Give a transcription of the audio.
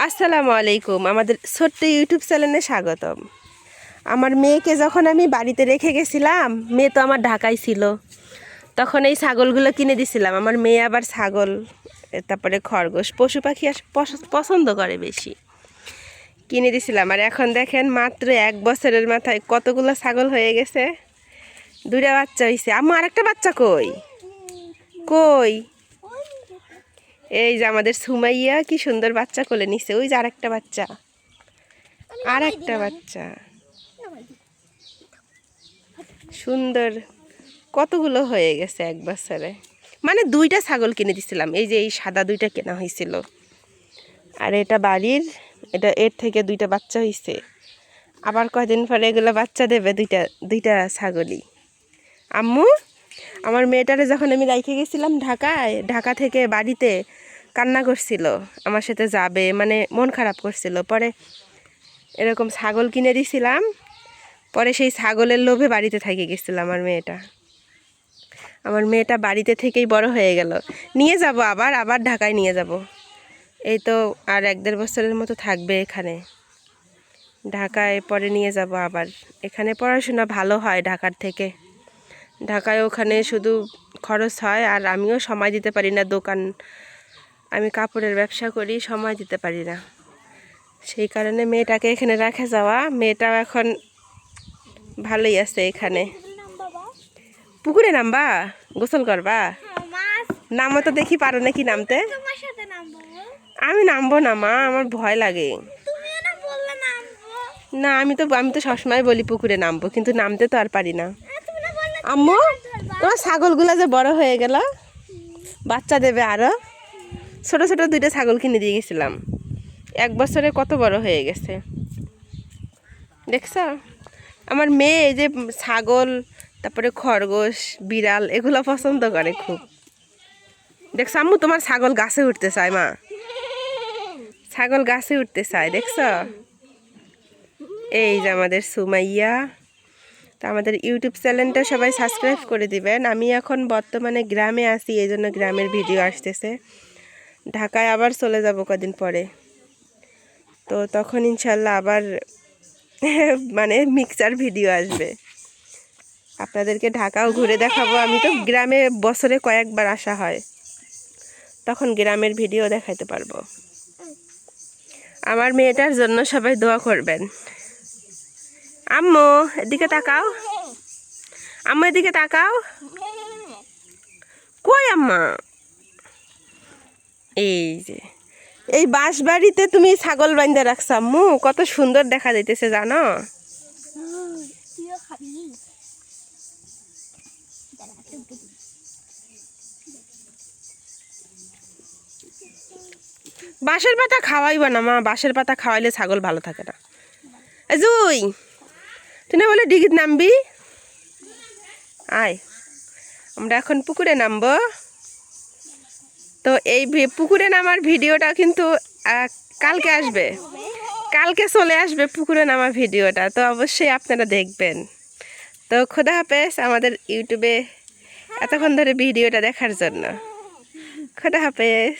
আসসালামু আলাইকুম। আমাদের ছোট্ট ইউটিউব চ্যানেলে স্বাগতম। আমার মেয়েকে যখন আমি বাড়িতে রেখে গেছিলাম, মেয়ে তো আমার ঢাকায় ছিল, তখন এই ছাগলগুলো কিনে দিছিলাম। আমার মেয়ে আবার ছাগল, তারপরে খরগোশ, পশু পাখি পছন্দ করে বেশি, কিনে দিছিলাম। আর এখন দেখেন মাত্র 1 বছরের মাথায় কতগুলো ছাগল হয়ে গেছে। 2টা বাচ্চা হয়েছে। আম্মু আরেকটা বাচ্চা কই কই? এই যে আমাদের সুমাইয়া কি সুন্দর বাচ্চা কোলে নিছে। ওই যে আরেকটা বাচ্চা, সুন্দর কতগুলো হয়ে গেছে 1 বছরে। মানে 2টা ছাগল কিনে দিছিলাম। এই যে এই সাদা 2টা কেনা হয়েছিল, আর এটা বাড়ির, এটা এর থেকে 2টা বাচ্চা হয়েছে। আবার কয়দিন পরে এগুলো বাচ্চা দেবে, দুইটা ছাগলই। আম্মু, আমার মেয়েটারে যখন আমি রেখে গেছিলাম ঢাকায়, ঢাকা থেকে বাড়িতে কান্না করছিল, আমার সাথে যাবে, মানে মন খারাপ করছিল। পরে এরকম ছাগল কিনে দিছিলাম। পরে সেই ছাগলের লোভে বাড়িতে থেকে গেছিল আমার মেয়েটা বাড়িতে থেকেই বড় হয়ে গেল। নিয়ে যাব আবার ঢাকায় নিয়ে যাব। এই তো আর 1-1.5 বছরের মতো থাকবে এখানে ঢাকায়। পরে নিয়ে যাব আবার। এখানে পড়াশোনা ভালো হয় ঢাকার থেকে। ঢাকায় ওখানে শুধু খরচ হয়, আর আমিও সময় দিতে পারি না। আমি কাপড়ের ব্যবসা করি, সময় দিতে পারি না। সেই কারণে মেয়েটাকে এখানে রেখে যাওয়া। মেয়েটাও এখন ভালোই আছে এখানে। পুকুরে নামবা? গোসল করবা? নামো তো দেখি, পারো নাকি নামতে? আমি নামবো না মা, আমার ভয় লাগে। না, আমি তো সবসময় বলি পুকুরে নামবো, কিন্তু নামতে তো আর পারি না। আম্মু, তোমার ছাগলগুলো যে বড় হয়ে গেল, বাচ্চা দেবে আরো। ছোট ছোট 2টা ছাগল কিনে দিয়ে গেছিলাম, 1 বছরে কত বড় হয়ে গেছে দেখছো? আমার মেয়ে এই যে ছাগল, তারপরে খরগোশ, বিড়াল, এগুলো পছন্দ করে খুব। দেখছো আম্মু, তোমার ছাগল গাছে উঠতে চায়। মা, ছাগল গাছে উঠতে চায়, দেখছো? এই যে আমাদের সুমাইয়া। তো আমাদের ইউটিউব চ্যানেলটা সবাই সাবস্ক্রাইব করে দিবেন। আমি এখন বর্তমানে গ্রামে আছি, এই জন্য গ্রামের ভিডিও আসতেছে। ঢাকায় আবার চলে যাব কদিন পরে। তো তখন ইনশাল্লাহ আবার মানে মিক্সচার ভিডিও আসবে, আপনাদেরকে ঢাকাও ঘুরে দেখাবো। আমি তো গ্রামে বছরে কয়েকবার আসা হয়, তখন গ্রামের ভিডিও দেখাইতে পারবো। আমার মেয়েটার জন্য সবাই দোয়া করবেন। আম্মু এদিকে তাকাও, আম্মু এদিকে তাকাও। কই আম্মা? এই যে এই বাঁশবাড়িতে তুমি ছাগল বান্ধা রাখছো আম্মু, কত সুন্দর দেখা যাইতেছে জানো? বাঁশের পাতা খাওয়াইবা না মা, বাঁশের পাতা খাওয়াইলে ছাগল ভালো থাকে না। জুই, তুই না বলে ডিগিত নামবি? আয়, আমরা এখন পুকুরে নামবো। তো এই পুকুরে নামার ভিডিওটা কিন্তু কালকে আসবে, কালকে চলে আসবে পুকুরে নামার ভিডিওটা। তো অবশ্যই আপনারা দেখবেন। তো খোদা হাফেজ আমাদের ইউটিউবে এতক্ষণ ধরে ভিডিওটা দেখার জন্য। খোদা হাফেজ।